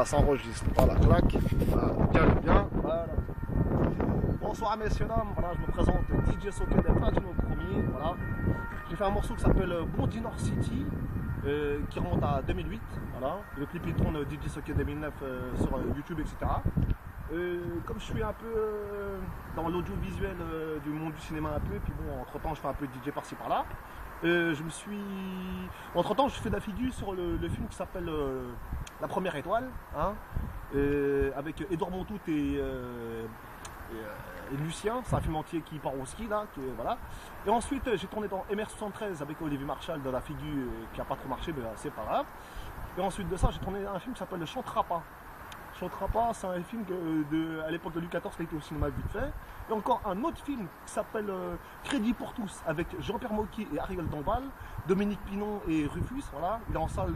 ça s'enregistre. Voilà, clac. Voilà, calme bien. Voilà. Bonsoir messieurs, dames. Voilà, je me présente DJ Socket des Platino Chromie. Voilà. J'ai fait un morceau qui s'appelle Bondy North City, qui remonte à 2008. Voilà. Le clip il tourne DJ Socket 2009 sur YouTube, etc. Comme je suis un peu dans l'audiovisuel du monde du cinéma un peu, puis bon, entre temps je fais un peu de DJ par-ci par-là. Entre temps je fais de la figure sur le film qui s'appelle La Première Étoile, hein, avec Edouard Montout et Lucien. C'est un film entier qui part au ski là, voilà. Et ensuite j'ai tourné dans MR73 avec Olivier Marchal dans la figure qui n'a pas trop marché, mais c'est pas grave. Et ensuite de ça j'ai tourné un film qui s'appelle Chantera pas. Chantera pas, c'est un film à l'époque de Louis XIV qui était au cinéma vite fait. Et encore un autre film qui s'appelle Crédit pour tous avec Jean-Pierre Mocky et Ariel Dombal, Dominique Pinon et Rufus. Voilà, il est en salle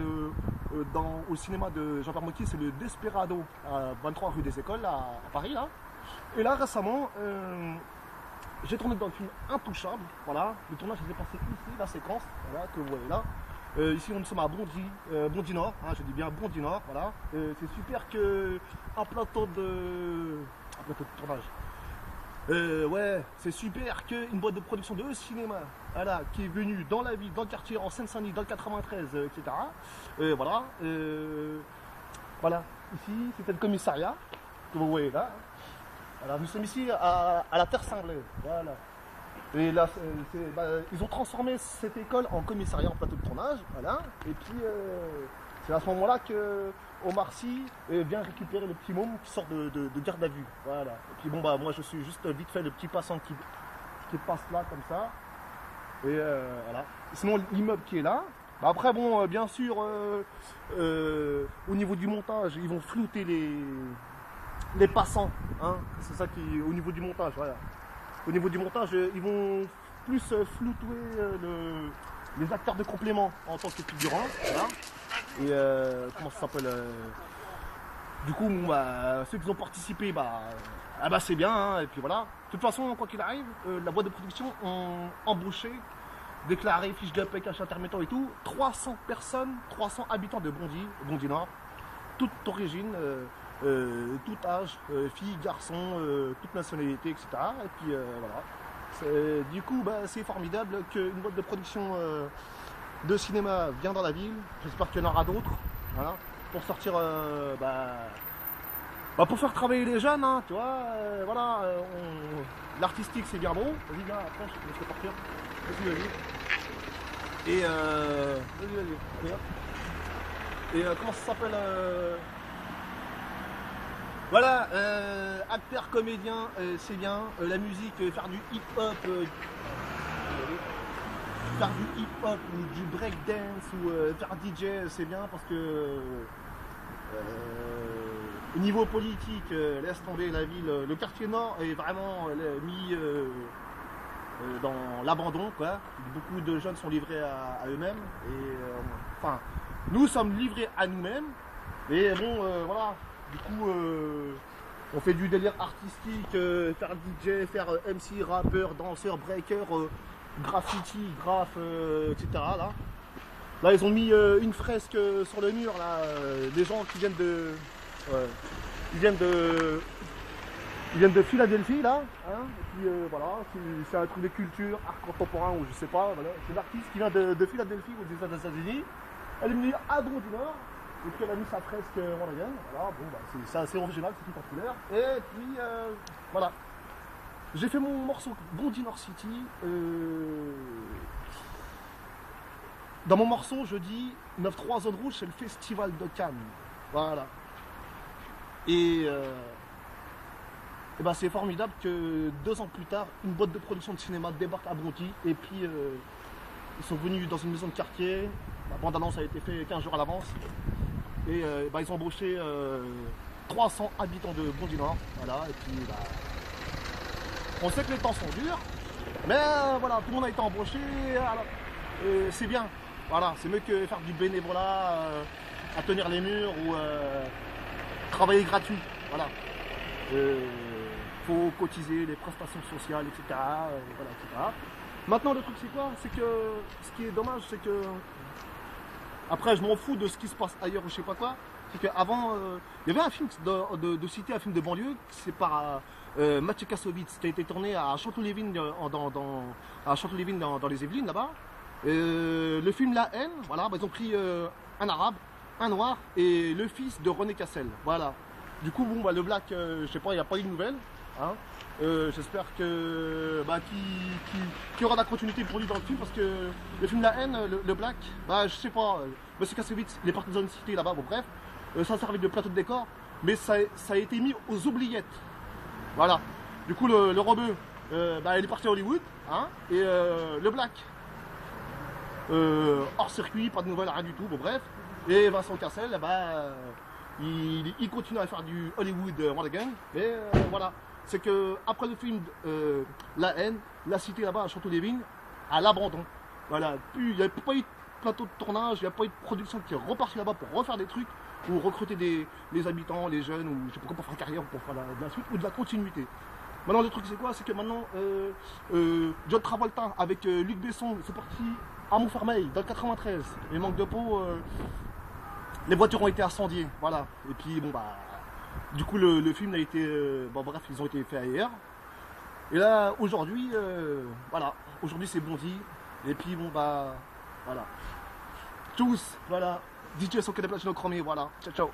au cinéma de Jean-Pierre Mocky, c'est le Desperado à 23 rue des Écoles à Paris là. Et là récemment, j'ai tourné dans le film Intouchable. Voilà, le tournage s'est passé ici, la séquence, voilà, que vous voyez là. Ici nous sommes à Bondy Nord, hein, je dis bien Bondy Nord, voilà. C'est super que un plateau de tournage. Ouais, c'est super qu'une boîte de production de cinéma, voilà, qui est venue dans la ville, dans le quartier, en Seine-Saint-Denis, dans le 93, etc. Voilà. Voilà, ici c'était le commissariat que vous voyez là. Voilà, nous sommes ici à la Terre Cinglée, voilà. Et là, ils ont transformé cette école en commissariat, en plateau de tournage, voilà. Et puis, c'est à ce moment-là que Omar Sy vient récupérer le petit môme qui sort de garde à vue, voilà. Et puis bon, bah moi je suis juste vite fait le petit passant qui passe là comme ça. Et voilà. Sinon l'immeuble qui est là. Bah, après bon, bien sûr, au niveau du montage, ils vont flouter les passants, hein. C'est ça qui, au niveau du montage, voilà. Au niveau du montage, ils vont plus flouter les acteurs de complément en tant que figurants. Voilà. Et comment ça s'appelle du coup, bon, bah, ceux qui ont participé, bah c'est bien. Hein, et puis voilà. De toute façon, quoi qu'il arrive, la boîte de production ont embauché, déclaré fiche de paie, cash intermittent et tout, 300 personnes, 300 habitants de Bondy Nord, toute origine. Tout âge, filles, garçons, toute nationalité, etc. Et puis voilà. Du coup, bah, c'est formidable qu'une boîte de production de cinéma vient dans la ville. J'espère qu'il y en aura d'autres. Voilà. Pour sortir, pour faire travailler les jeunes, hein, tu vois. Voilà. L'artistique, c'est bien bon. Vas-y, viens, après, je te laisse partir. Vas-y. Et vas-y. Et comment ça s'appelle Voilà, acteur, comédien, c'est bien. La musique, faire du hip-hop, ou du breakdance ou faire DJ, c'est bien parce que au niveau politique, laisse tomber la ville. Le quartier nord est vraiment mis dans l'abandon, quoi. Beaucoup de jeunes sont livrés à eux-mêmes et enfin, nous sommes livrés à nous-mêmes. Et bon, voilà. Du coup, on fait du délire artistique, faire DJ, faire MC, rappeur, danseur, breaker, graffiti, etc. Là, ils ont mis une fresque sur le mur, là, des gens qui viennent ils viennent de Philadelphie, là. Hein, et puis voilà, c'est un truc de culture, art contemporain ou je sais pas. Voilà. C'est l'artiste qui vient de Philadelphie ou des États-Unis. Elle est venue à Bondy Nord. Et puis elle a mis sa fresque en Orion, voilà, bon bah c'est assez original, c'est tout en couleur. Et puis voilà. J'ai fait mon morceau Bondy North City. Dans mon morceau, je dis 9-3 zone rouge, c'est le festival de Cannes. Voilà. Et ben c'est formidable que 2 ans plus tard, une boîte de production de cinéma débarque à Bondy. Et puis ils sont venus dans une maison de quartier. La bande-annonce a été faite 15 jours à l'avance. Et ils ont embauché 300 habitants de Bondy Nord. Voilà, et puis on sait que les temps sont durs, mais voilà, tout le monde a été embauché. C'est bien. Voilà, c'est mieux que faire du bénévolat à tenir les murs ou travailler gratuit. Voilà. Faut cotiser les prestations sociales, etc. Voilà, etc. Maintenant, le truc, c'est quoi? C'est que ce qui est dommage, c'est que après, je m'en fous de ce qui se passe ailleurs ou je sais pas quoi. C'est qu'avant, il y avait un film de cité, un film de banlieue, c'est par Mathieu Kassovitz, qui a été tourné à Chanteloup-les-Vignes à Chanteloup-les-Vignes dans les Yvelines là-bas. Le film La Haine, voilà, bah, ils ont pris un arabe, un noir et le fils de René Cassel. Voilà. Du coup, bon, bah, le black, je sais pas, il n'y a pas eu de nouvelles. Hein. J'espère que bah, qu'il y aura de la continuité pour lui dans le film parce que le film La Haine, le black, bah, je sais pas, Monsieur Kassovitz, il est parti dans une cité là-bas, bon bref, ça servait de plateau de décor, mais ça a été mis aux oubliettes. Voilà. Du coup, le rebeu, bah, il est parti à Hollywood, hein, et le black, hors circuit, pas de nouvelles, rien du tout, bon bref. Et Vincent Cassel, bah, il continue à faire du Hollywood Once Again, et voilà. C'est que après le film La Haine, la cité là-bas à Chanteloup-les-Vignes, à l'abandon. Voilà. Puis il n'y a pas eu de plateau de tournage, il n'y a pas eu de production qui est repartie là-bas pour refaire des trucs, ou recruter les habitants, les jeunes, ou je sais pas quoi, pour faire carrière, pour faire de la suite, ou de la continuité. Maintenant, le truc, c'est quoi? C'est que maintenant, John Travolta avec Luc Besson, c'est parti à Montfermeil, dans le 93. Et manque de peau, les voitures ont été incendiées, voilà. Et puis, bon, bah, du coup, le film a été, bon, bref, ils ont été faits ailleurs. Et là, aujourd'hui, voilà, aujourd'hui c'est Bondy. Et puis, bon, bah, voilà. Tous, voilà. DJ Soke de Platino Chromé, voilà. Ciao, ciao.